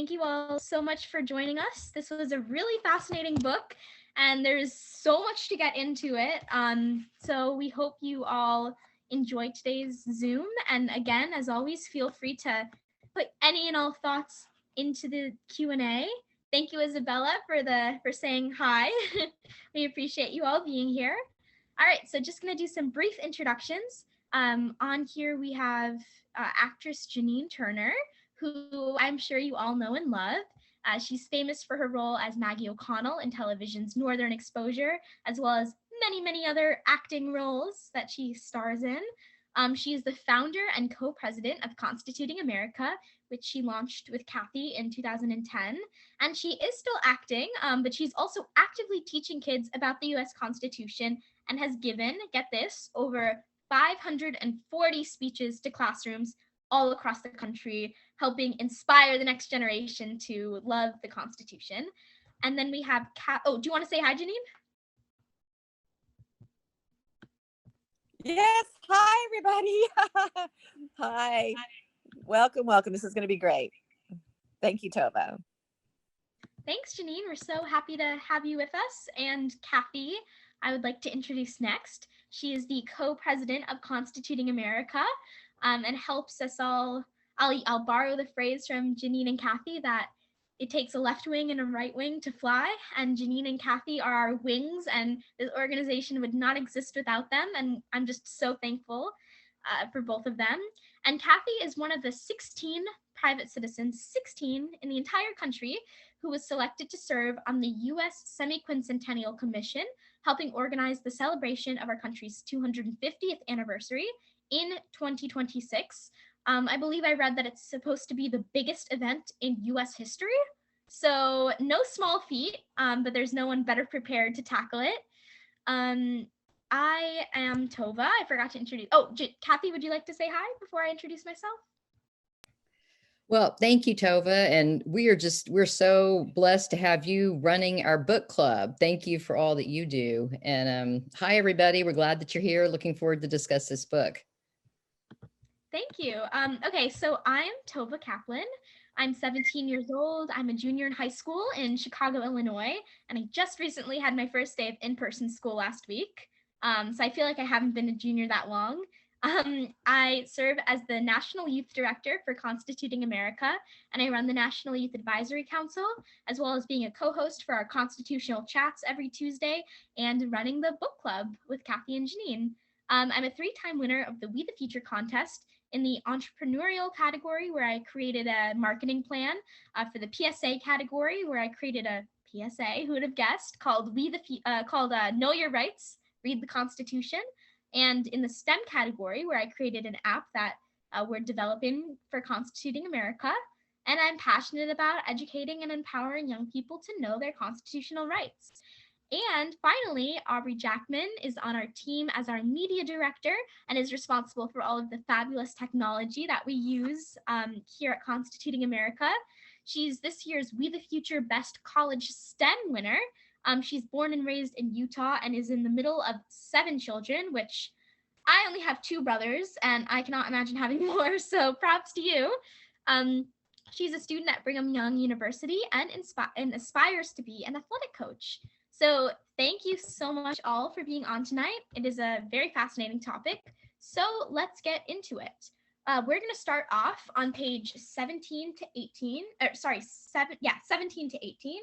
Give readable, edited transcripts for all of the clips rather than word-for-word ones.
Thank you all so much for joining us. This was a really fascinating book, and there's so much to get into it. So we hope you all enjoyed today's Zoom. And again, as always, feel free to put any and all thoughts into the Q&A. Thank you, Isabella, for saying hi. We appreciate you all being here. All right, so just gonna do some brief introductions. On here we have actress Janine Turner, who I'm sure you all know and love. She's famous for her role as Maggie O'Connell in television's Northern Exposure, as well as many, many other acting roles that she stars in. She is the founder and co-president of Constituting America, which she launched with Cathy in 2010. And she is still acting, but she's also actively teaching kids about the US Constitution and has given, get this, over 540 speeches to classrooms all across the country, helping inspire the next generation to love the Constitution. And then we have do you want to say hi, Janine? Yes. Hi, everybody. Hi. Welcome. This is going to be great. Thank you, Tova. Thanks, Janine. We're so happy to have you with us. And Cathy, I would like to introduce next. She is the co-president of Constituting America, and helps us all. I'll borrow the phrase from Janine and Cathy that it takes a left wing and a right wing to fly, and Janine and Cathy are our wings, and this organization would not exist without them, and I'm just so thankful for both of them. And Cathy is one of the 16 private citizens, 16 in the entire country, who was selected to serve on the U.S. Semi-Quincentennial Commission, helping organize the celebration of our country's 250th anniversary in 2026. I believe I read that it's supposed to be the biggest event in US history. So no small feat, but there's no one better prepared to tackle it. I am Tova. I forgot to introduce. Cathy, would you like to say hi before I introduce myself? Well, thank you, Tova. And we're so blessed to have you running our book club. Thank you for all that you do. And hi, everybody. We're glad that you're here. Looking forward to discuss this book. Thank you. Okay, so I am Tova Kaplan. I'm 17 years old. I'm a junior in high school in Chicago, Illinois, and I just recently had my first day of in-person school last week. So I feel like I haven't been a junior that long. I serve as the National Youth Director for Constituting America, and I run the National Youth Advisory Council, as well as being a co-host for our constitutional chats every Tuesday and running the book club with Cathy and Janine. I'm a 3-time winner of the We the Future contest in the entrepreneurial category, where I created a marketing plan, for the PSA category, where I created a PSA, who would have guessed, called Know Your Rights, Read the Constitution, and in the STEM category, where I created an app that we're developing for Constituting America. And I'm passionate about educating and empowering young people to know their constitutional rights. And finally, Aubrey Jackman is on our team as our media director and is responsible for all of the fabulous technology that we use here at Constituting America. She's this year's We the Future Best College STEM winner. She's born and raised in Utah and is in the middle of 7 children, which I only have 2 brothers, and I cannot imagine having more, so props to you. She's a student at Brigham Young University and aspires to be an athletic coach. So thank you so much all for being on tonight. It is a very fascinating topic. So let's get into it. We're going to start off on page 17 to 18. 17 to 18.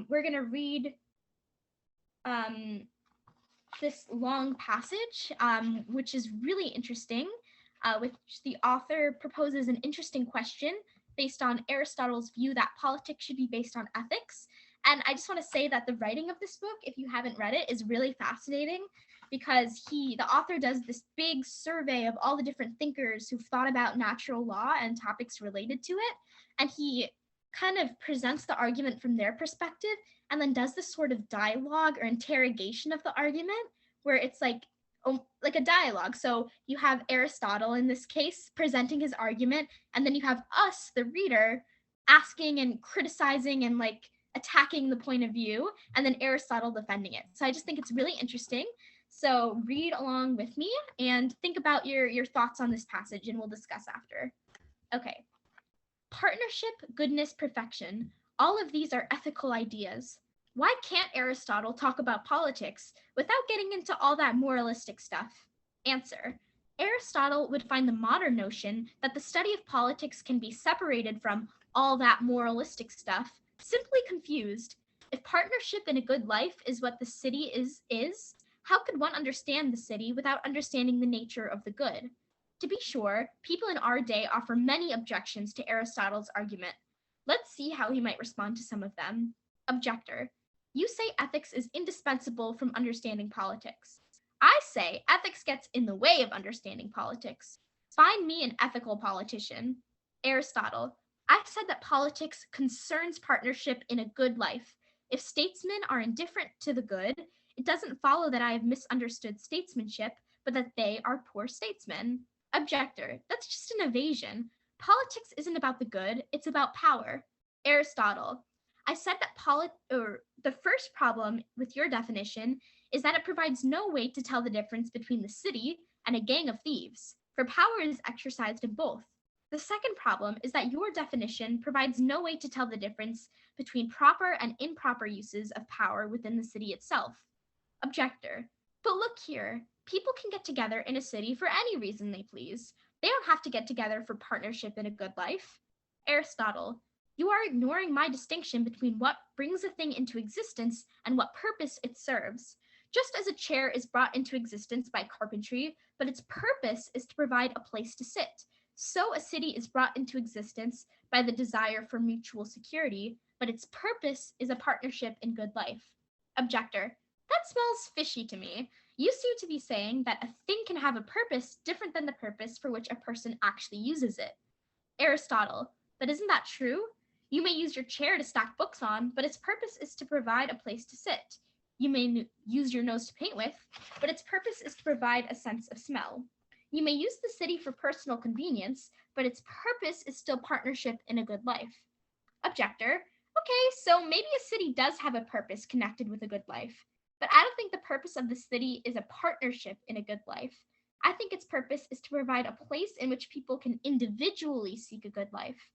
We're going to read this long passage, which is really interesting, which the author proposes an interesting question based on Aristotle's view that politics should be based on ethics. And I just want to say that the writing of this book, if you haven't read it, is really fascinating, because the author does this big survey of all the different thinkers who've thought about natural law and topics related to it. And he kind of presents the argument from their perspective and then does this sort of dialogue or interrogation of the argument, where it's like a dialogue. So you have Aristotle in this case presenting his argument, and then you have us, the reader, asking and criticizing and like attacking the point of view, and then Aristotle defending it. So I just think it's really interesting. So read along with me and think about your thoughts on this passage, and we'll discuss after. Okay. Partnership, goodness, perfection. All of these are ethical ideas. Why can't Aristotle talk about politics without getting into all that moralistic stuff? Answer. Aristotle would find the modern notion that the study of politics can be separated from all that moralistic stuff simply confused. If partnership in a good life is what the city is, how could one understand the city without understanding the nature of the good? To be sure, people in our day offer many objections to Aristotle's argument. Let's see how he might respond to some of them. Objector. You say ethics is indispensable from understanding politics. I say ethics gets in the way of understanding politics. Find me an ethical politician. Aristotle. I said that politics concerns partnership in a good life. If statesmen are indifferent to the good, it doesn't follow that I have misunderstood statesmanship, but that they are poor statesmen. Objector. That's just an evasion. Politics isn't about the good, it's about power. Aristotle. I said that the first problem with your definition is that it provides no way to tell the difference between the city and a gang of thieves, for power is exercised in both. The second problem is that your definition provides no way to tell the difference between proper and improper uses of power within the city itself. Objector. But look here, people can get together in a city for any reason they please. They don't have to get together for partnership in a good life. Aristotle. You are ignoring my distinction between what brings a thing into existence and what purpose it serves. Just as a chair is brought into existence by carpentry, but its purpose is to provide a place to sit, so a city is brought into existence by the desire for mutual security, but its purpose is a partnership in good life. Objector. That smells fishy to me. You seem to be saying that a thing can have a purpose different than the purpose for which a person actually uses it. Aristotle. But isn't that true? You may use your chair to stack books on, but its purpose is to provide a place to sit. You may use your nose to paint with, but its purpose is to provide a sense of smell. You may use the city for personal convenience, but its purpose is still partnership in a good life. Objector. Okay, so maybe a city does have a purpose connected with a good life, but I don't think the purpose of the city is a partnership in a good life. I think its purpose is to provide a place in which people can individually seek a good life.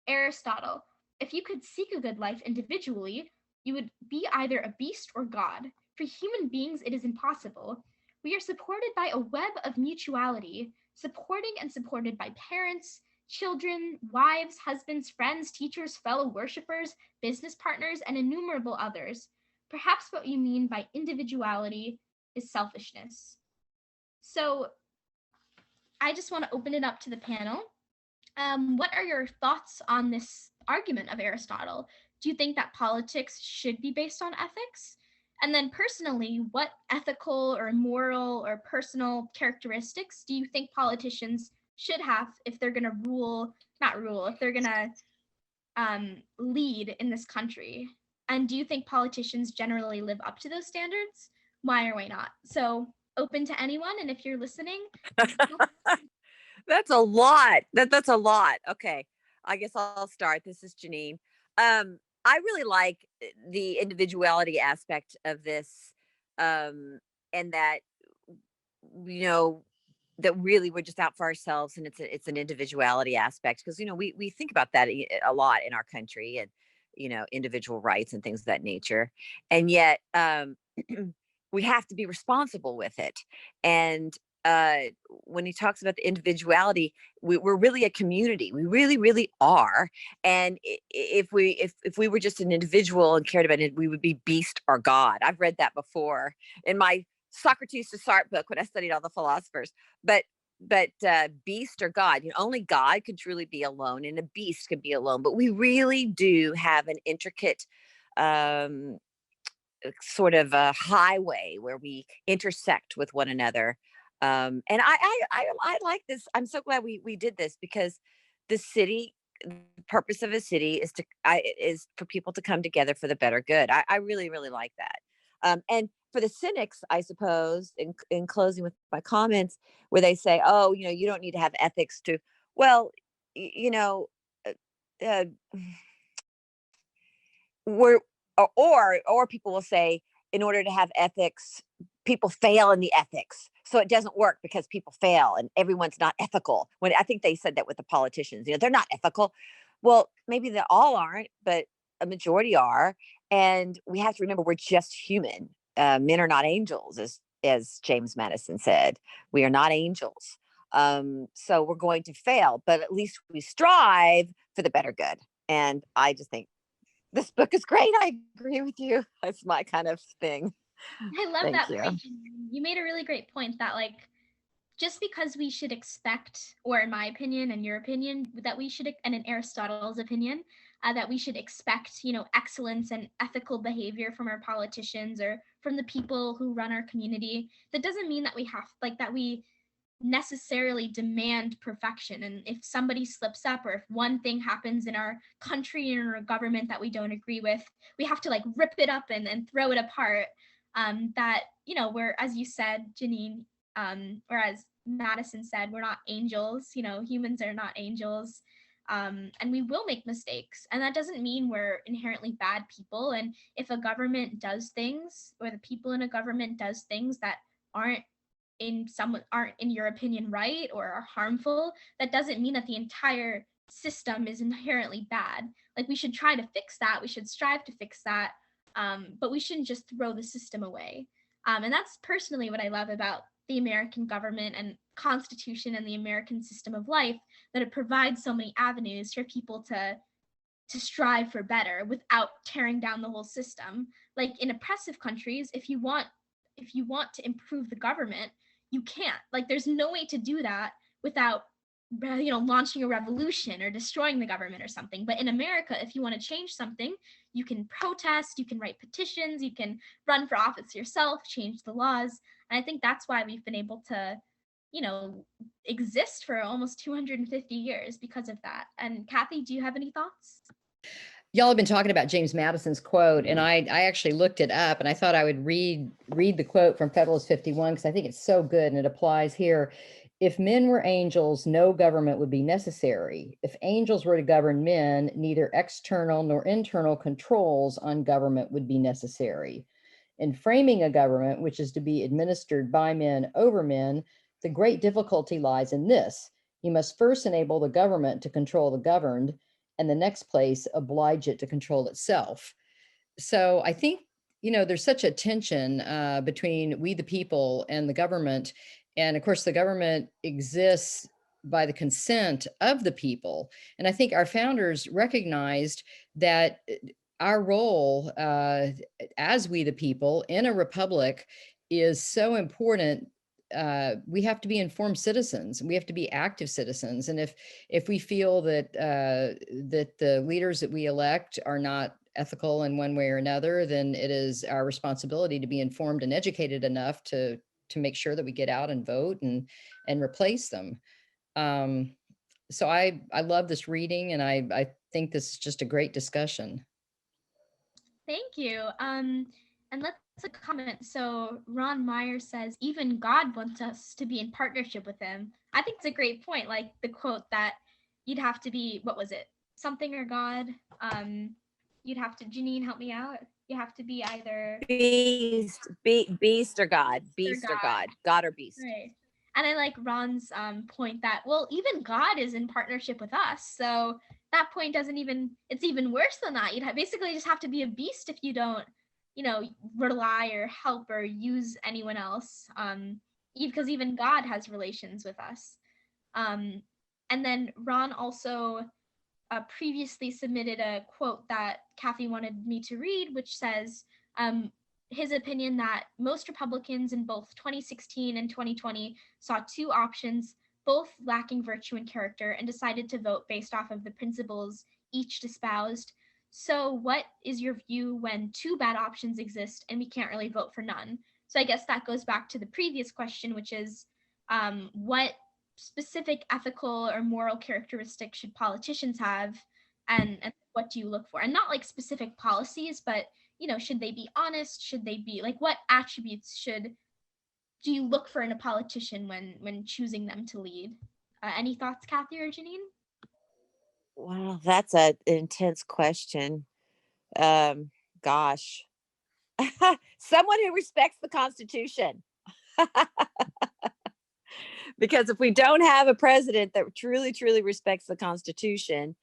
Aristotle. If you could seek a good life individually, you would be either a beast or God. For human beings, it is impossible. We are supported by a web of mutuality, supporting and supported by parents, children, wives, husbands, friends, teachers, fellow worshippers, business partners, and innumerable others. Perhaps what you mean by individuality is selfishness. So I just want to open it up to the panel. What are your thoughts on this argument of Aristotle? Do you think that politics should be based on ethics? And then personally, what ethical or moral or personal characteristics do you think politicians should have if they're going to if they're going to lead in this country? And do you think politicians generally live up to those standards? Why or why not? So open to anyone. And if you're listening. That's a lot. That's a lot. Okay. I guess I'll start. This is Janine. I really like the individuality aspect of this, and that, that really we're just out for ourselves, and it's an individuality aspect, because we think about that a lot in our country, and individual rights and things of that nature, and yet we have to be responsible with it. And when he talks about the individuality, we're really a community. We really, really are. And if we were just an individual and cared about it, we would be beast or God. I've read that before in my Socrates to Sartre book when I studied all the philosophers. But beast or God, only God could truly be alone, and a beast could be alone. But we really do have an intricate sort of a highway where we intersect with one another. And I like this. I'm so glad we did this, because the purpose of a city is for people to come together for the better good. I really, really like that. And for the cynics, I suppose, in closing with my comments, where they say, oh, you don't need to have ethics to, well, or people will say, in order to have ethics, people fail in the ethics. So it doesn't work because people fail and everyone's not ethical. When I think they said that with the politicians, they're not ethical. Well, maybe they all aren't, but a majority are. And we have to remember we're just human. Men are not angels, as James Madison said. We are not angels. So we're going to fail, but at least we strive for the better good. And I just think this book is great. I agree with you. That's my kind of thing. I love Thank that you. point, Janine. You made a really great point that, like, just because we should expect, or in my opinion and your opinion, that we should, and in Aristotle's opinion, that we should expect, excellence and ethical behavior from our politicians or from the people who run our community. That doesn't mean that we have, like, that we necessarily demand perfection. And if somebody slips up, or if one thing happens in our country or our government that we don't agree with, we have to like rip it up and throw it apart. That, we're, as you said, Janine, or as Madison said, we're not angels. Humans are not angels. And we will make mistakes. And that doesn't mean we're inherently bad people. And if a government does things, or the people in a government does things that aren't in your opinion right or are harmful, that doesn't mean that the entire system is inherently bad. Like, we should try to fix that. We should strive to fix that. But we shouldn't just throw the system away. And that's personally what I love about the American government and Constitution and the American system of life, that it provides so many avenues for people to strive for better without tearing down the whole system. Like in oppressive countries, if you want to improve the government, you can't. Like, there's no way to do that without launching a revolution or destroying the government or something. But in America, if you want to change something, you can protest, you can write petitions, you can run for office yourself, change the laws. And I think that's why we've been able to exist for almost 250 years because of that. And Cathy, do you have any thoughts? Y'all have been talking about James Madison's quote, and I actually looked it up, and I thought I would read the quote from Federalist 51 because I think it's so good and it applies here. If men were angels, no government would be necessary. If angels were to govern men, neither external nor internal controls on government would be necessary. In framing a government which is to be administered by men over men, the great difficulty lies in this: you must first enable the government to control the governed, and the next place oblige it to control itself. So I think, there's such a tension between we the people and the government. And of course, the government exists by the consent of the people. And I think our founders recognized that our role as we the people in a republic is so important. We have to be informed citizens. We have to be active citizens. And if we feel that that the leaders that we elect are not ethical in one way or another, then it is our responsibility to be informed and educated enough to make sure that we get out and vote and replace them. So I love this reading, and I think this is just a great discussion. Thank you. And let's a comment. So Ron Meyer says, even God wants us to be in partnership with him. I think it's a great point. Like the quote that you'd have to be, what was it? Something or God. You'd have to, Janine, help me out. You have to be either beast or God, beast or God, God or beast. Right. And I like Ron's point that, well, even God is in partnership with us. So that point doesn't even, it's even worse than that. You'd basically just have to be a beast if you don't, rely or help or use anyone else. Because even God has relations with us. And then Ron also previously submitted a quote that Cathy wanted me to read, which says, his opinion that most Republicans in both 2016 and 2020 saw two options, both lacking virtue and character, and decided to vote based off of the principles each espoused. So what is your view when two bad options exist and we can't really vote for none? So I guess that goes back to the previous question, which is what specific ethical or moral characteristics should politicians have, and what do you look for? And not like specific policies, but should they be honest? Should they be like, what attributes do you look for in a politician when choosing them to lead? Any thoughts, Cathy or Janine? Wow, that's an intense question. Gosh, someone who respects the Constitution. Because if we don't have a president that truly, truly respects the Constitution,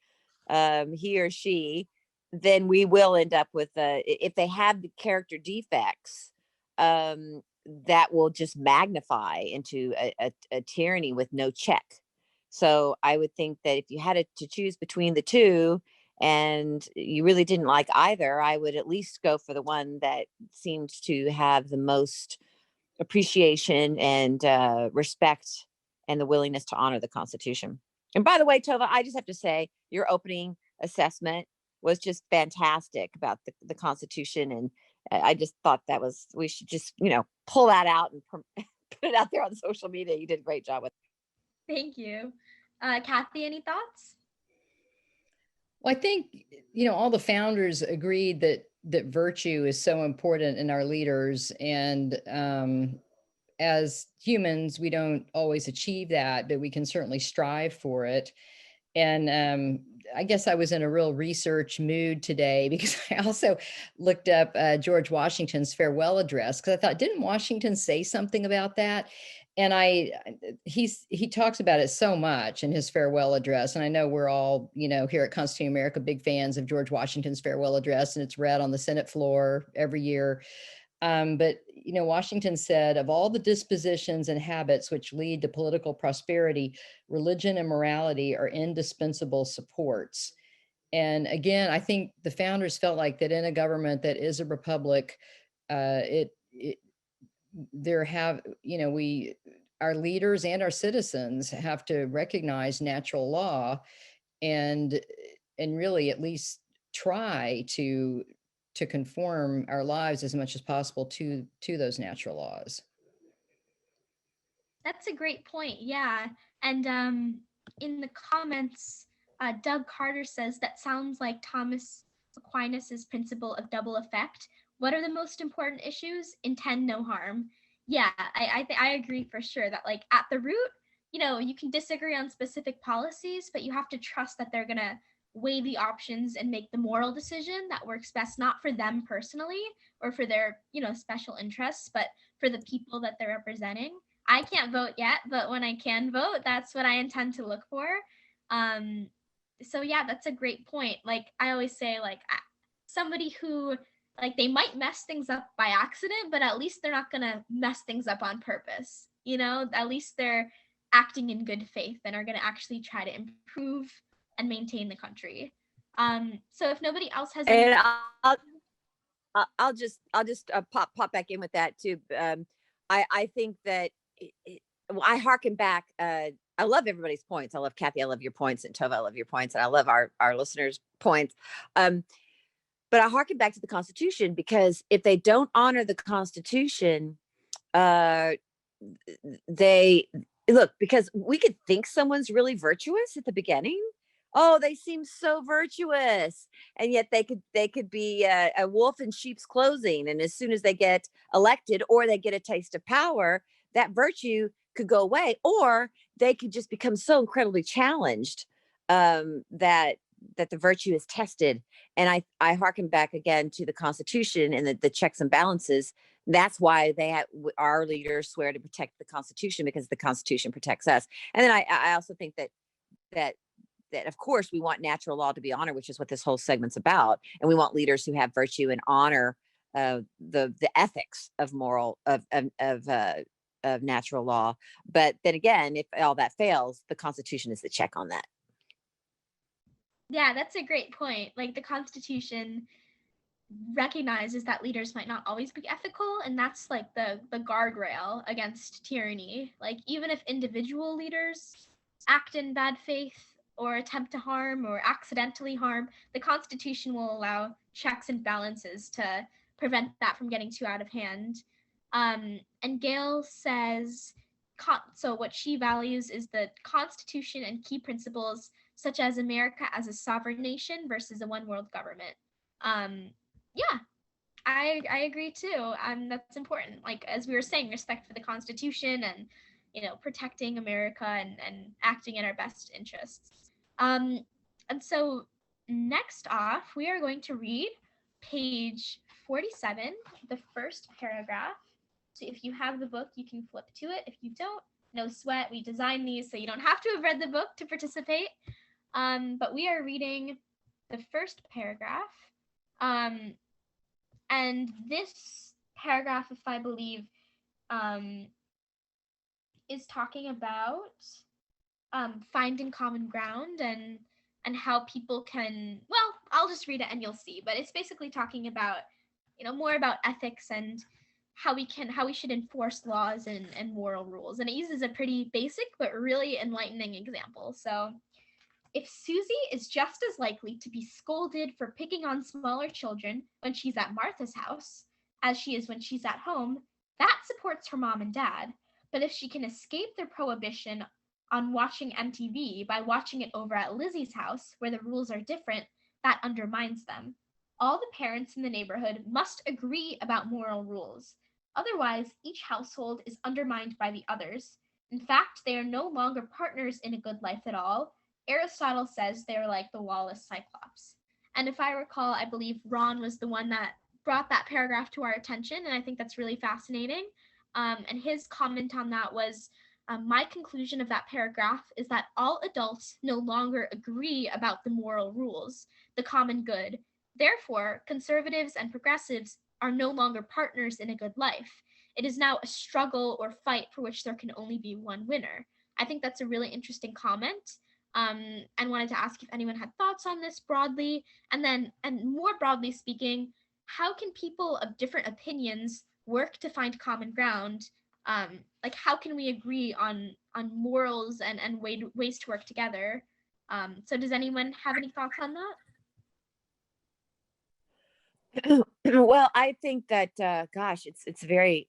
he or she, then we will end up with if they have the character defects, that will just magnify into a tyranny with no check. So I would think that if you had to choose between the two and you really didn't like either, I would at least go for the one that seemed to have the most appreciation and respect and the willingness to honor the Constitution. And by the way, Tova, I just have to say your opening assessment was just fantastic about the Constitution. And I just thought we should just, pull that out and put it out there on social media. You did a great job with it. Thank you. Cathy, any thoughts? Well, I think, all the founders agreed that virtue is so important in our leaders. And as humans, we don't always achieve that, but we can certainly strive for it. And I guess I was in a real research mood today because I also looked up George Washington's farewell address, because I thought, didn't Washington say something about that? And he talks about it so much in his farewell address. And I know we're all, here at Constituting America, big fans of George Washington's farewell address, and it's read on the Senate floor every year. But Washington said, of all the dispositions and habits which lead to political prosperity, religion and morality are indispensable supports. And again, I think the founders felt like that in a government that is a republic, our leaders and our citizens have to recognize natural law and really at least try to conform our lives as much as possible to those natural laws. That's a great point. Yeah. And in the comments, Doug Carter says that sounds like Thomas Aquinas's principle of double effect. What are the most important issues? Intend no harm. Yeah, I agree for sure that like at the root, you can disagree on specific policies, but you have to trust that they're gonna weigh the options and make the moral decision that works best, not for them personally or for their, special interests, but for the people that they're representing. I can't vote yet, but when I can vote, that's what I intend to look for. So yeah, that's a great point. Like I always say, like somebody who like they might mess things up by accident, but at least they're not gonna mess things up on purpose. At least they're acting in good faith and are gonna actually try to improve and maintain the country. So if nobody else has any, and I'll just pop back in with that too. I think that I harken back. I love everybody's points. I love Cathy. I love your points, and Tova, I love your points, and I love our listeners' points. But I harken back to the Constitution, because if they don't honor the Constitution, they look, because we could think someone's really virtuous at the beginning. Oh, they seem so virtuous, and yet they could be a wolf in sheep's clothing. And as soon as they get elected or they get a taste of power, that virtue could go away, or they could just become so incredibly challenged that the virtue is tested. And I harken back again to the Constitution and the checks and balances. That's why our leaders swear to protect the Constitution, because the Constitution protects us. And then I also think that of course we want natural law to be honored, which is what this whole segment's about. And we want leaders who have virtue and honor the ethics of of natural law. But then again, if all that fails, the Constitution is the check on that. Yeah, that's a great point. Like the Constitution recognizes that leaders might not always be ethical, and that's like the guardrail against tyranny. Like even if individual leaders act in bad faith or attempt to harm or accidentally harm, the Constitution will allow checks and balances to prevent that from getting too out of hand. And Gail says, so what she values is the Constitution and key principles such as America as a sovereign nation versus a one world government. Yeah, I agree too. That's important. Like as we were saying, respect for the Constitution and protecting America and acting in our best interests. And so next off, we are going to read page 47, the first paragraph. So if you have the book, you can flip to it. If you don't, no sweat. We designed these so you don't have to have read the book to participate. But we are reading the first paragraph. And this paragraph, if I believe, is talking about finding common ground and how people can, well, I'll just read it and you'll see, but it's basically talking about, more about ethics and how we should enforce laws and moral rules. And it uses a pretty basic but really enlightening example. So, if Susie is just as likely to be scolded for picking on smaller children when she's at Martha's house as she is when she's at home, that supports her mom and dad. But if she can escape their prohibition on watching MTV by watching it over at Lizzie's house, where the rules are different, that undermines them. All the parents in the neighborhood must agree about moral rules. Otherwise, each household is undermined by the others. In fact, they are no longer partners in a good life at all. Aristotle says they are like the lawless Cyclops. And if I recall, I believe Ron was the one that brought that paragraph to our attention, and I think that's really fascinating. And his comment on that was, my conclusion of that paragraph is that all adults no longer agree about the moral rules, the common good. Therefore, conservatives and progressives are no longer partners in a good life. It is now a struggle or fight for which there can only be one winner. I think that's a really interesting comment. And wanted to ask if anyone had thoughts on this broadly, and more broadly speaking, how can people of different opinions work to find common ground? Like, how can we agree on morals and ways to work together? So does anyone have any thoughts on that? Well, I think that gosh, it's very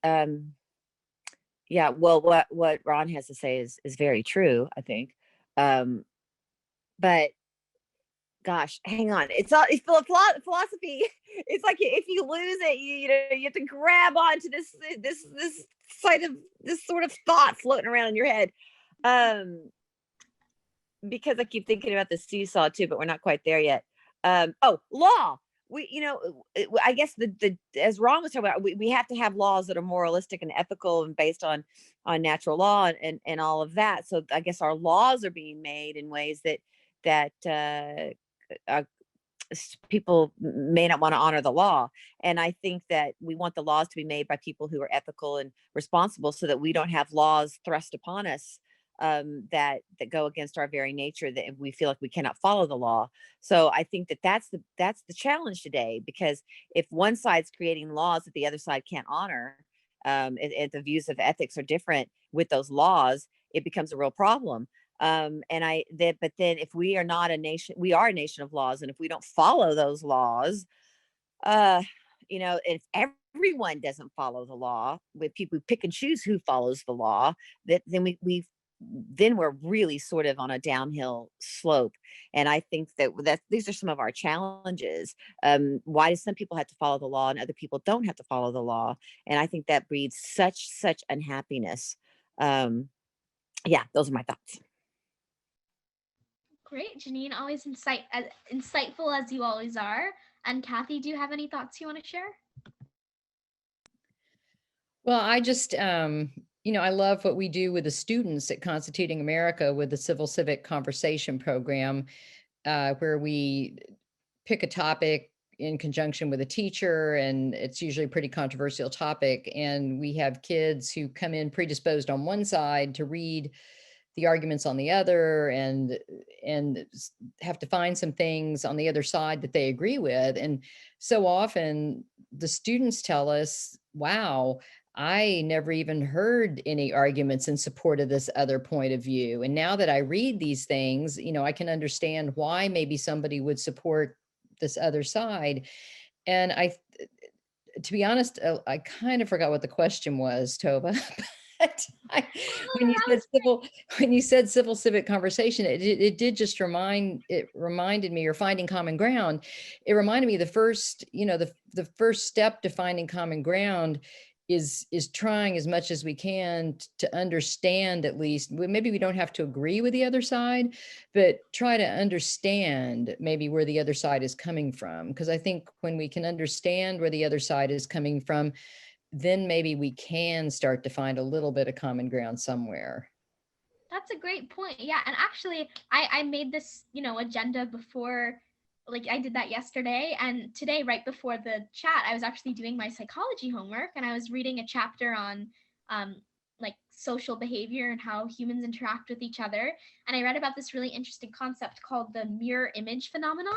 yeah, well, what Ron has to say is very true, I think. But gosh, hang on. It's philosophy. It's like if you lose it, you have to grab onto this sort of thought floating around in your head. Because I keep thinking about the seesaw too, but we're not quite there yet. Law. I guess the as Ron was talking about, we have to have laws that are moralistic and ethical and based on natural law and all of that. So I guess our laws are being made in ways that people may not want to honor the law. And I think that we want the laws to be made by people who are ethical and responsible, so that we don't have laws thrust upon us that go against our very nature, that we feel like we cannot follow the law. So I think that's the challenge today, because if one side's creating laws that the other side can't honor, and the views of ethics are different with those laws, it becomes a real problem. But then if we are not a nation, we are a nation of laws, and if we don't follow those laws, if everyone doesn't follow the law, with people who pick and choose who follows the law, then we're really sort of on a downhill slope. And I think that these are some of our challenges. Why do some people have to follow the law and other people don't have to follow the law? And I think that breeds such unhappiness. Yeah, those are my thoughts. Great, Janine, always insightful as you always are. And Cathy, do you have any thoughts you want to share? Well, I just, I love what we do with the students at Constituting America with the Civil Civic Conversation Program, where we pick a topic in conjunction with a teacher, and it's usually a pretty controversial topic. And we have kids who come in predisposed on one side to read the arguments on the other, and have to find some things on the other side that they agree with. And so often the students tell us, wow, I never even heard any arguments in support of this other point of view. And now that I read these things, I can understand why maybe somebody would support this other side. And to be honest, I kind of forgot what the question was, Tova. But when you said civil civic conversation, it did just reminded me, or finding common ground. It reminded me the first step to finding common ground is trying as much as we can to understand, at least, maybe we don't have to agree with the other side, but try to understand maybe where the other side is coming from. Because I think when we can understand where the other side is coming from, then maybe we can start to find a little bit of common ground somewhere. That's a great point. Yeah, and actually, I made this, agenda before like I did that yesterday, and today, right before the chat, I was actually doing my psychology homework, and I was reading a chapter on like social behavior and how humans interact with each other. And I read about this really interesting concept called the mirror image phenomenon,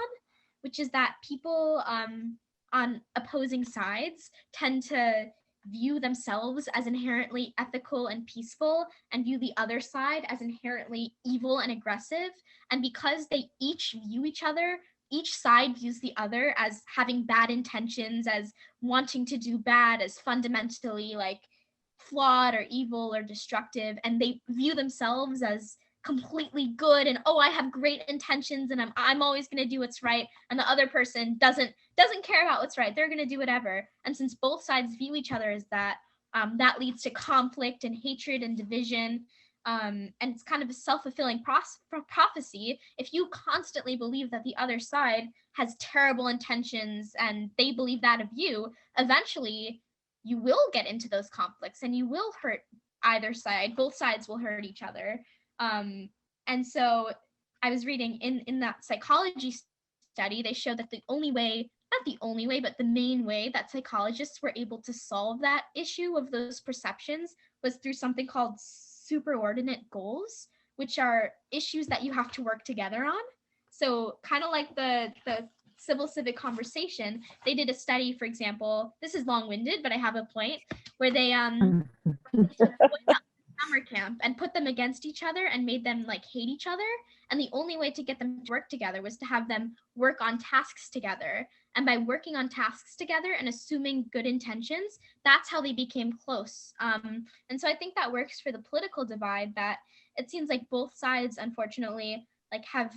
which is that people on opposing sides tend to view themselves as inherently ethical and peaceful, and view the other side as inherently evil and aggressive. And because they each view each other, each side views the other as having bad intentions, as wanting to do bad, as fundamentally like flawed or evil or destructive, and they view themselves as completely good, and oh, I have great intentions, and I'm always going to do what's right, and the other person doesn't care about what's right. They're going to do whatever. And since both sides view each other as that, that leads to conflict and hatred and division. And it's kind of a self-fulfilling prophecy. If you constantly believe that the other side has terrible intentions and they believe that of you, eventually you will get into those conflicts and you will hurt either side. Both sides will hurt each other. And so I was reading in that psychology study, they showed that the only way, not the only way, but the main way that psychologists were able to solve that issue of those perceptions was through something called superordinate goals, which are issues that you have to work together on. So kind of like the civil civic conversation, they did a study, for example, this is long-winded, but I have a point, where they took boys out to summer camp and put them against each other and made them like hate each other. And the only way to get them to work together was to have them work on tasks together. And by working on tasks together and assuming good intentions, that's how they became close. And so I think that works for the political divide, that it seems like both sides, unfortunately, like have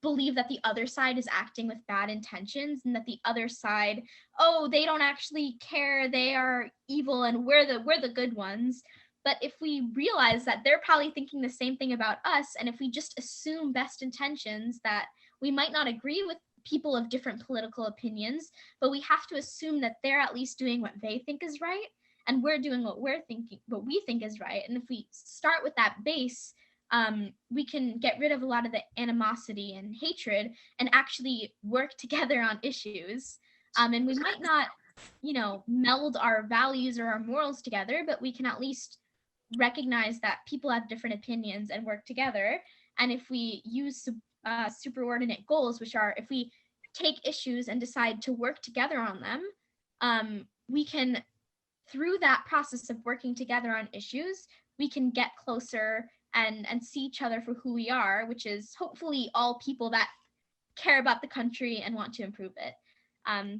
believe that the other side is acting with bad intentions, and that the other side, oh, they don't actually care, they are evil, and we're the good ones. But if we realize that they're probably thinking the same thing about us, and if we just assume best intentions, that we might not agree with people of different political opinions, but we have to assume that they're at least doing what they think is right, and we're doing what we think is right. And if we start with that base, we can get rid of a lot of the animosity and hatred and actually work together on issues. And we might not, meld our values or our morals together, but we can at least recognize that people have different opinions and work together. And if we use superordinate goals, which are if we take issues and decide to work together on them, we can, through that process of working together on issues, we can get closer and see each other for who we are, which is hopefully all people that care about the country and want to improve it.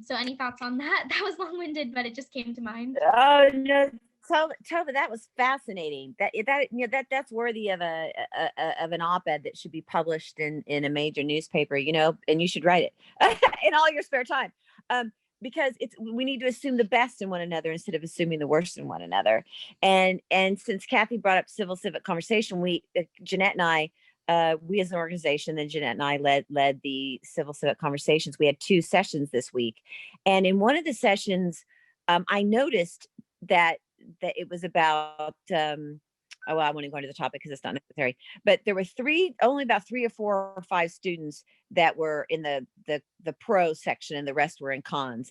So any thoughts on that? That was long-winded, but it just came to mind. Oh no, Tova, that was fascinating. That's worthy of of an op-ed that should be published in a major newspaper. And you should write it in all your spare time. Because we need to assume the best in one another instead of assuming the worst in one another. And since Cathy brought up civil civic conversation, Jeanette and I, we as an organization, then Jeanette and I led the civil civic conversations. We had 2 sessions this week, and in one of the sessions, I noticed that it was about. I won't even go into the topic because it's not necessary. But there were only about 3 or 4 or 5 students that were in the pro section, and the rest were in cons.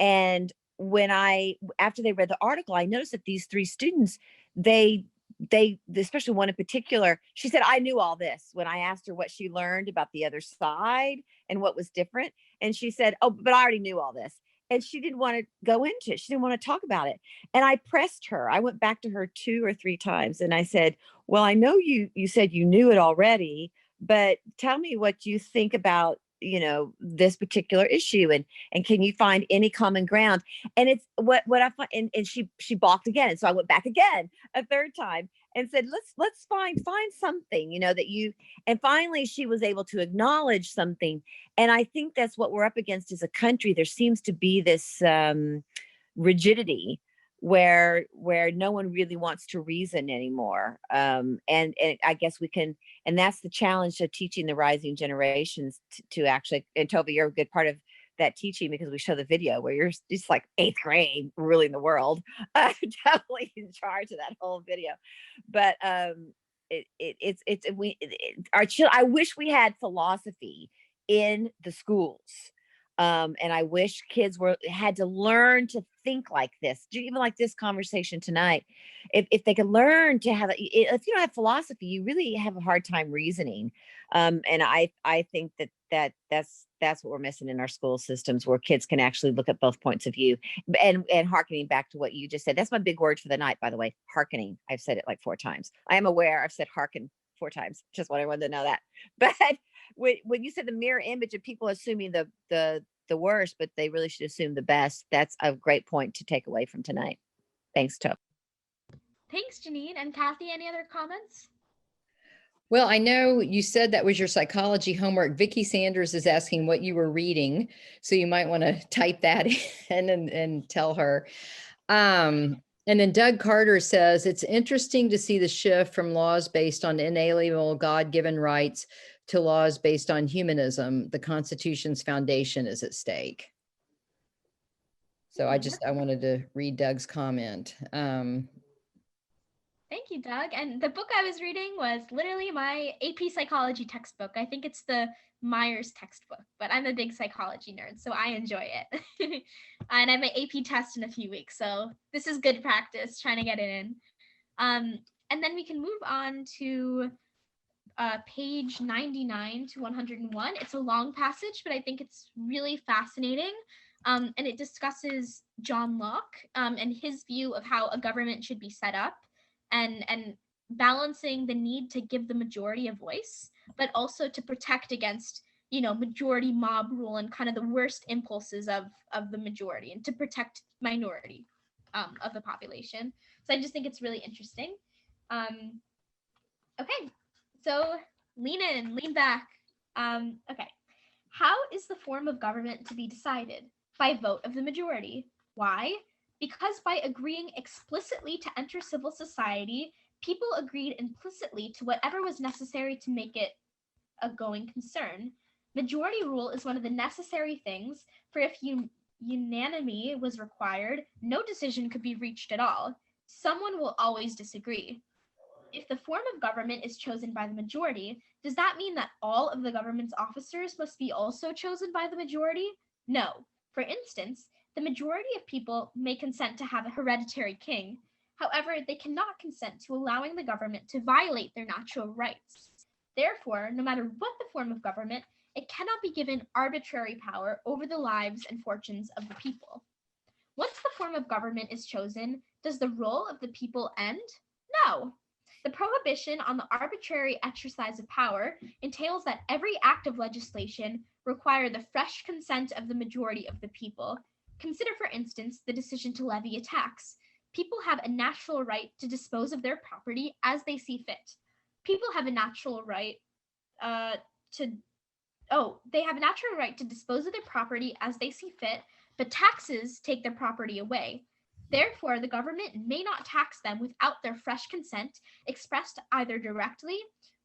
And after they read the article, I noticed that these 3 students, they especially one in particular, she said, I knew all this when I asked her what she learned about the other side and what was different. And she said, oh, but I already knew all this. And she didn't want to go into it. She didn't want to talk about it. And I pressed her. I went back to her 2 or 3 times. And I said, well, I know you said you knew it already, but tell me what you think about, this particular issue. And can you find any common ground? And it's what I find. And she balked again. And so I went back again a 3rd time and said, let's find something, that you, and finally she was able to acknowledge something. And I think that's what we're up against as a country. There seems to be this rigidity where no one really wants to reason anymore. And I guess we can, and that's the challenge of teaching the rising generations to actually, and Tova, you're a good part of that teaching because we show the video where you're just like 8th grade ruling the world, definitely in charge of that whole video. But I wish we had philosophy in the schools. And I wish kids had to learn to think like this, even like this conversation tonight. If they could learn to have, if you don't have philosophy, you really have a hard time reasoning. And I think that's what we're missing in our school systems, where kids can actually look at both points of view. And hearkening back to what you just said, that's my big word for the night, by the way, hearkening. I've said it like 4 times. I am aware I've said hearken 4 times. Just want everyone to know that. But when you said the mirror image of people assuming the worst, but they really should assume the best, that's a great point to take away from tonight. Thanks, Tova. Thanks, Janine. And Cathy, any other comments? Well, I know you said that was your psychology homework. Vicki Sanders is asking what you were reading, so you might want to type that in and tell her. And then Doug Carter says, it's interesting to see the shift from laws based on inalienable God-given rights to laws based on humanism. The Constitution's foundation is at stake. So I wanted to read Doug's comment. Thank you, Doug. And the book I was reading was literally my AP psychology textbook. I think it's the Myers textbook, but I'm a big psychology nerd, so I enjoy it. And I have my AP test in a few weeks, so this is good practice, trying to get it in. And then we can move on to page 99 to 101. It's a long passage, but I think it's really fascinating. And it discusses John Locke and his view of how a government should be set up, and balancing the need to give the majority a voice, but also to protect against, majority mob rule and kind of the worst impulses of the majority, and to protect minority of the population. So I just think it's really interesting. Okay, so lean in, lean back. Okay, how is the form of government to be decided? By vote of the majority. Why? Because by agreeing explicitly to enter civil society, people agreed implicitly to whatever was necessary to make it a going concern. Majority rule is one of the necessary things, for if unanimity was required, no decision could be reached at all. Someone will always disagree. If the form of government is chosen by the majority, does that mean that all of the government's officers must be also chosen by the majority? No. For instance, the majority of people may consent to have a hereditary king. However, they cannot consent to allowing the government to violate their natural rights. Therefore, no matter what the form of government, it cannot be given arbitrary power over the lives and fortunes of the people. Once the form of government is chosen, does the role of the people end? No. The prohibition on the arbitrary exercise of power entails that every act of legislation require the fresh consent of the majority of the people. Consider, for instance, the decision to levy a tax. People have a natural right to dispose of their property as they see fit. People have a natural right they have a natural right to dispose of their property as they see fit, but taxes take their property away. Therefore, the government may not tax them without their fresh consent, expressed either directly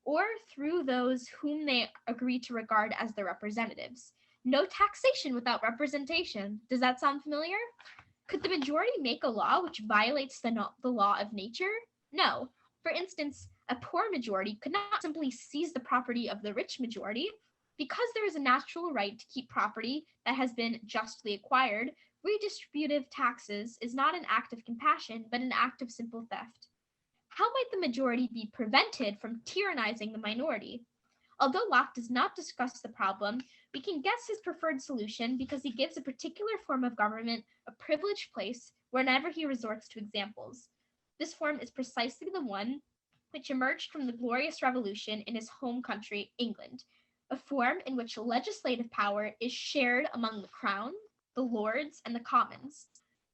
or through those whom they agree to regard as their representatives. No taxation without representation. Does that sound familiar? Could the majority make a law which violates the law of nature? No. For instance, a poor majority could not simply seize the property of the rich majority. Because there is a natural right to keep property that has been justly acquired, redistributive taxes is not an act of compassion, but an act of simple theft. How might the majority be prevented from tyrannizing the minority? Although Locke does not discuss the problem, we can guess his preferred solution because he gives a particular form of government a privileged place whenever he resorts to examples. This form is precisely the one which emerged from the Glorious Revolution in his home country, England, a form in which legislative power is shared among the Crown, the Lords, and the Commons.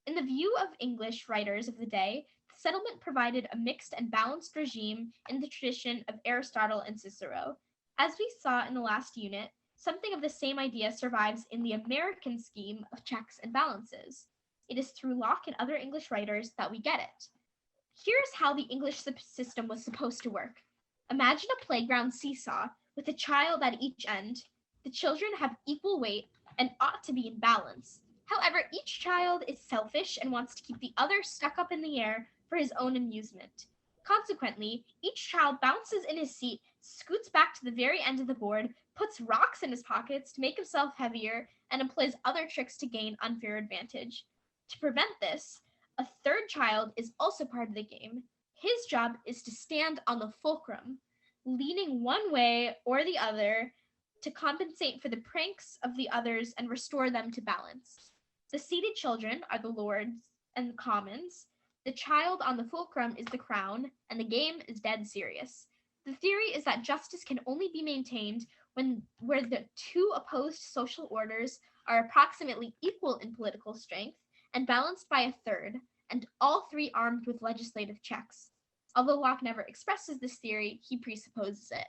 In the view of English writers of the day, the settlement provided a mixed and balanced regime in the tradition of Aristotle and Cicero. As we saw in the last unit, something of the same idea survives in the American scheme of checks and balances. It is through Locke and other English writers that we get it. Here's how the English system was supposed to work. Imagine a playground seesaw with a child at each end. The children have equal weight and ought to be in balance. However, each child is selfish and wants to keep the other stuck up in the air for his own amusement. Consequently, each child bounces in his seat scoots back to the very end of the board, puts rocks in his pockets to make himself heavier, and employs other tricks to gain unfair advantage. To prevent this, a third child is also part of the game. His job is to stand on the fulcrum, leaning one way or the other to compensate for the pranks of the others and restore them to balance. The seated children are the lords and the commons. The child on the fulcrum is the crown, and the game is dead serious. The theory is that justice can only be maintained where the two opposed social orders are approximately equal in political strength and balanced by a third, and all three armed with legislative checks. Although Locke never expresses this theory, he presupposes it.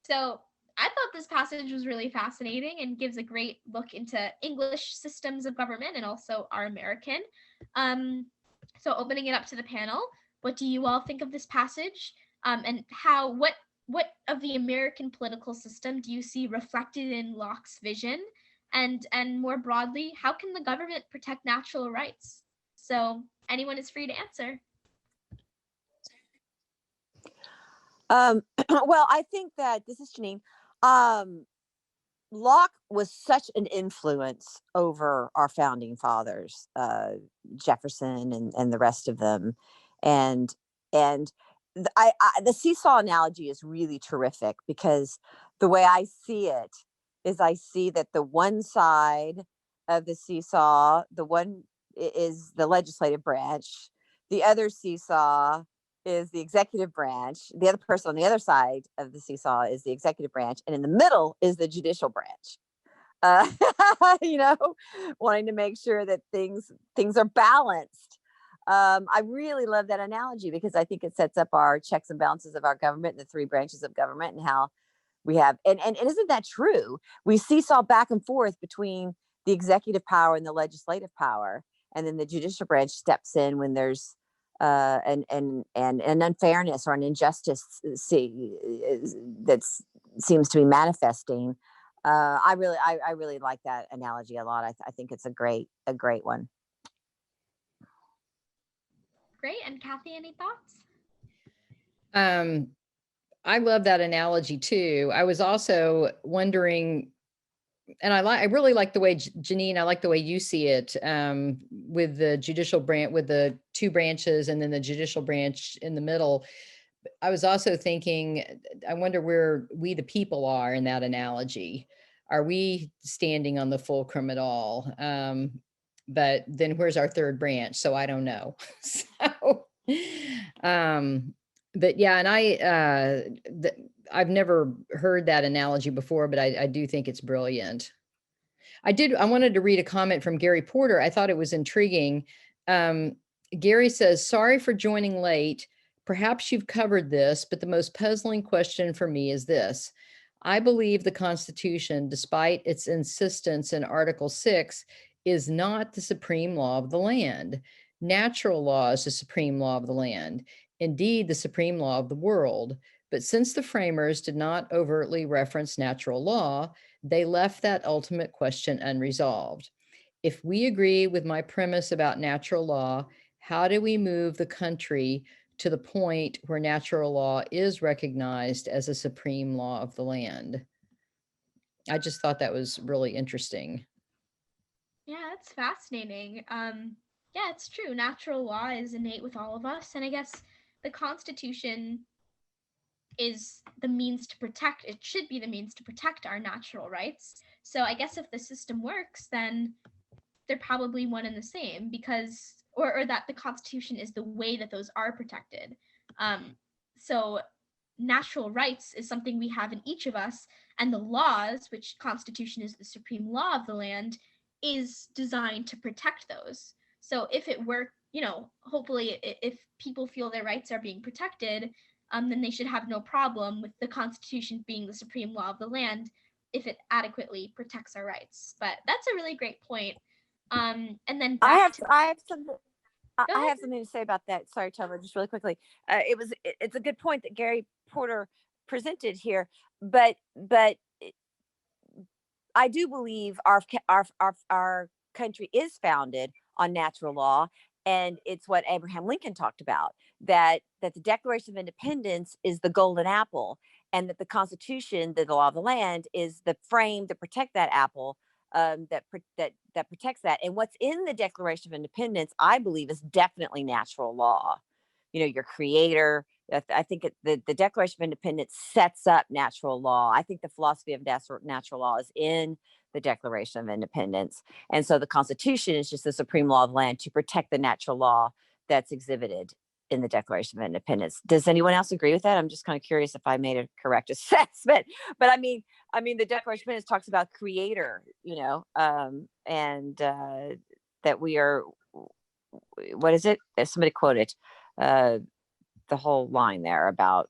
So I thought this passage was really fascinating and gives a great look into English systems of government and also our American. So opening it up to the panel, what do you all think of this passage? And what of the American political system do you see reflected in Locke's vision? And more broadly, how can the government protect natural rights? So anyone is free to answer. Well, I think that this is Janine. Locke was such an influence over our founding fathers, Jefferson and the rest of them, and the seesaw analogy is really terrific, because the way I see it is I see that the one side of the seesaw, the one is the legislative branch, the other seesaw is the executive branch, the other person on the other side of the seesaw is the executive branch, and in the middle is the judicial branch. Wanting to make sure that things are balanced. I really love that analogy, because I think it sets up our checks and balances of our government and the three branches of government, and how we have, and isn't that true? We seesaw back and forth between the executive power and the legislative power, and then the judicial branch steps in when there's an unfairness or an injustice that seems to be manifesting. I really like that analogy a lot. I think it's a great one. Great. And Cathy, any thoughts? I love that analogy too. I was also wondering, and I really like the way, Janine, I like the way you see it, with the judicial branch, with the two branches and then the judicial branch in the middle. I was also thinking, I wonder where we the people are in that analogy. Are we standing on the fulcrum at all? But then where's our third branch? So I don't know. But yeah, and I've never heard that analogy before, but I do think it's brilliant. I wanted to read a comment from Gary Porter. I thought it was intriguing. Gary says, sorry for joining late. Perhaps you've covered this, but the most puzzling question for me is this. I believe the Constitution, despite its insistence in Article 6, is not the supreme law of the land. Natural law is the supreme law of the land, indeed the supreme law of the world. But since the framers did not overtly reference natural law, they left that ultimate question unresolved. If we agree with my premise about natural law, how do we move the country to the point where natural law is recognized as a supreme law of the land? I just thought that was really interesting. Yeah, that's fascinating. Yeah, it's true. Natural law is innate with all of us, and I guess the Constitution is the means to protect, it should be the means to protect our natural rights. So I guess if the system works, then they're probably one and the same, because or that the Constitution is the way that those are protected. So natural rights is something we have in each of us, and the laws, which Constitution is the supreme law of the land, is designed to protect those. So if it were, hopefully if people feel their rights are being protected, then they should have no problem with the Constitution being the supreme law of the land if it adequately protects our rights. But that's a really great point. And then I have something to say about that. Sorry, Tova, just really quickly. It's a good point that Gary Porter presented here, but I do believe our country is founded on natural law, and it's what Abraham Lincoln talked about, that the Declaration of Independence is the golden apple, and that the Constitution, the law of the land, is the frame to protect that apple, that protects that. And what's in the Declaration of Independence, I believe, is definitely natural law. Your creator. I think the Declaration of Independence sets up natural law. I think the philosophy of natural law is in the Declaration of Independence. And so the Constitution is just the supreme law of the land to protect the natural law that's exhibited in the Declaration of Independence. Does anyone else agree with that? I'm just kind of curious if I made a correct assessment. But I mean, the Declaration of Independence talks about creator, and that we are, what is it? Somebody quoted the whole line there about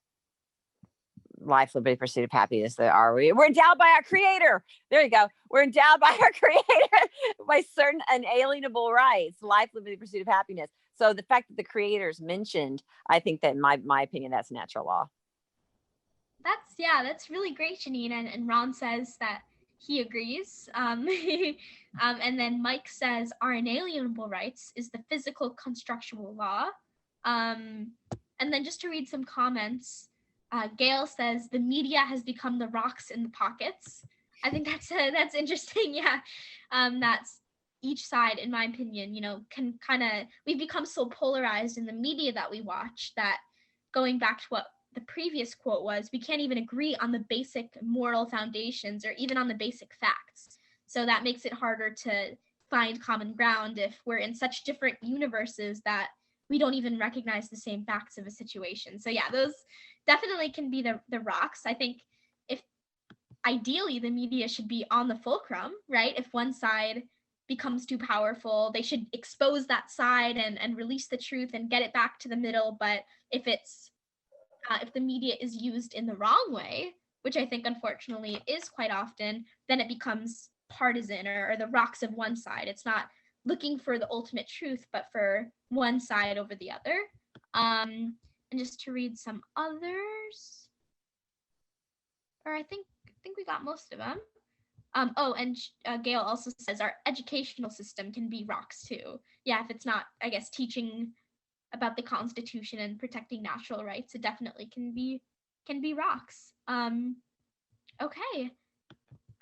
life, liberty, pursuit of happiness. We're endowed by our creator. There you go. We're endowed by our creator by certain unalienable rights, life, liberty, pursuit of happiness. So the fact that the creator is mentioned, I think that in my opinion, that's natural law. That's really great, Janine. And Ron says that he agrees. And then Mike says our inalienable rights is the physical constructual law. And then just to read some comments, Gail says the media has become the rocks in the pockets. I think that's interesting. Yeah, that's each side, in my opinion, can we've become so polarized in the media that we watch that, going back to what the previous quote was, we can't even agree on the basic moral foundations or even on the basic facts. So that makes it harder to find common ground if we're in such different universes that we don't even recognize the same facts of a situation. So yeah, those definitely can be the rocks. I think if ideally the media should be on the fulcrum, right? If one side becomes too powerful, they should expose that side and release the truth and get it back to the middle. But if the media is used in the wrong way, which I think unfortunately it is quite often, then it becomes partisan or the rocks of one side. It's not looking for the ultimate truth, but for one side over the other. And just to read some others, or I think we got most of them. Gail also says our educational system can be rocks too. Yeah, if it's not, I guess, teaching about the Constitution and protecting natural rights, it definitely can be rocks. Okay,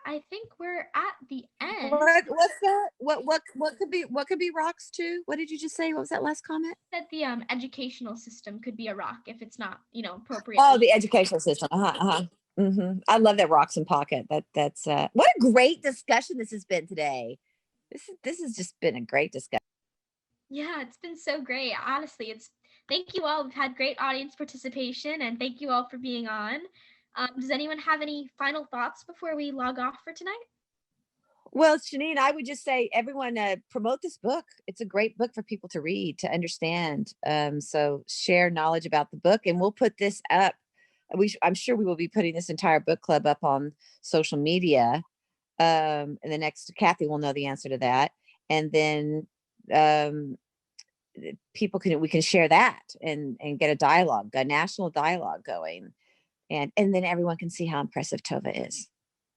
I think we're at the end. What's that? What could be rocks too? What did you just say? What was that last comment? That the educational system could be a rock if it's not, appropriate. Oh, the educational system. I love that rocks in pocket. That's what a great discussion this has been today. This has just been a great discussion. Yeah, it's been so great. Honestly, thank you all. We've had great audience participation, and thank you all for being on. Does anyone have any final thoughts before we log off for tonight? Well, Janine, I would just say everyone promote this book. It's a great book for people to read, to understand. So share knowledge about the book, and we'll put this up. I'm sure we will be putting this entire book club up on social media. And the next, Cathy will know the answer to that. And then we can share that and get a national dialogue going. And then everyone can see how impressive Tova is.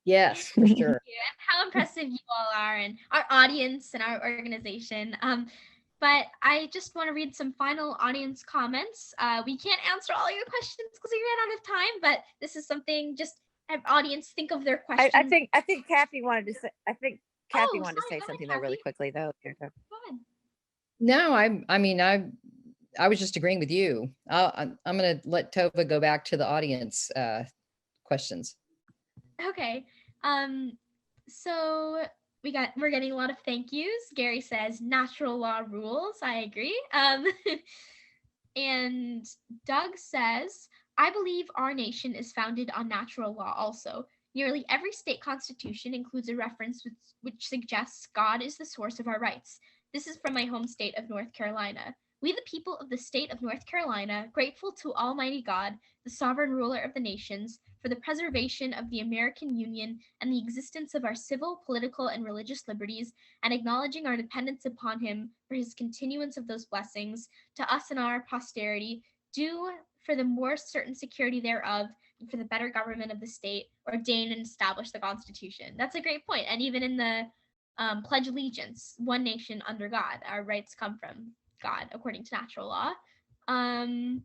Yes, for sure. And how impressive you all are, and our audience and our organization. But I just want to read some final audience comments. We can't answer all your questions because we ran out of time, but this is something, just have audience think of their questions. I think Cathy wanted to say. I think Cathy wanted to say something though, really quickly though. Go ahead. No, I was just agreeing with you. I'm going to let Tova go back to the audience questions. Okay. So we're getting a lot of thank yous. Gary says natural law rules. I agree. And Doug says, I believe our nation is founded on natural law also. Nearly every state constitution includes a reference which suggests God is the source of our rights. This is from my home state of North Carolina. We, the people of the state of North Carolina, grateful to Almighty God, the sovereign ruler of the nations, for the preservation of the American Union and the existence of our civil, political, and religious liberties, and acknowledging our dependence upon him for his continuance of those blessings, to us and our posterity, do for the more certain security thereof, and for the better government of the state, ordain and establish the Constitution. That's a great point. And even in the Pledge Allegiance, one nation under God, our rights come from God according to natural law. And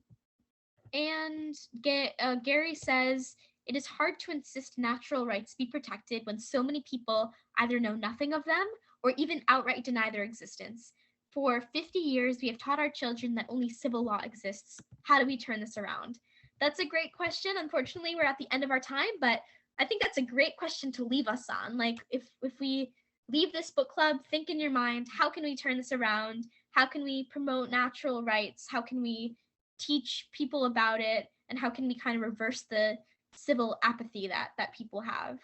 Gary says, It is hard to insist natural rights be protected when so many people either know nothing of them or even outright deny their existence. For 50 years, we have taught our children that only civil law exists. How do we turn this around? That's a great question. Unfortunately, we're at the end of our time, but I think that's a great question to leave us on. Like, if we leave this book club, think in your mind, how can we turn this around? How can we promote natural rights? How can we teach people about it? And how can we kind of reverse the civil apathy that people have?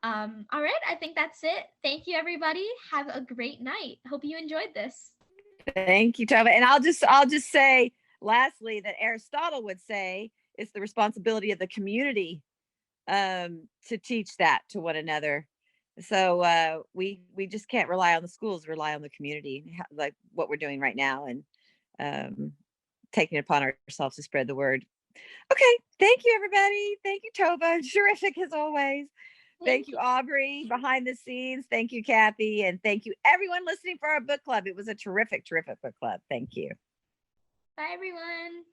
All right, I think that's it. Thank you, everybody. Have a great night. Hope you enjoyed this. Thank you, Tova. And I'll just say lastly that Aristotle would say it's the responsibility of the community to teach that to one another. So we just can't rely on the schools, rely on the community, like what we're doing right now, and taking it upon ourselves to spread the word. Okay, thank you, everybody. Thank you, Tova. Terrific as always. Thank you, Aubrey, behind the scenes. Thank you, Cathy. And thank you, everyone listening for our book club. It was a terrific, terrific book club. Thank you. Bye, everyone.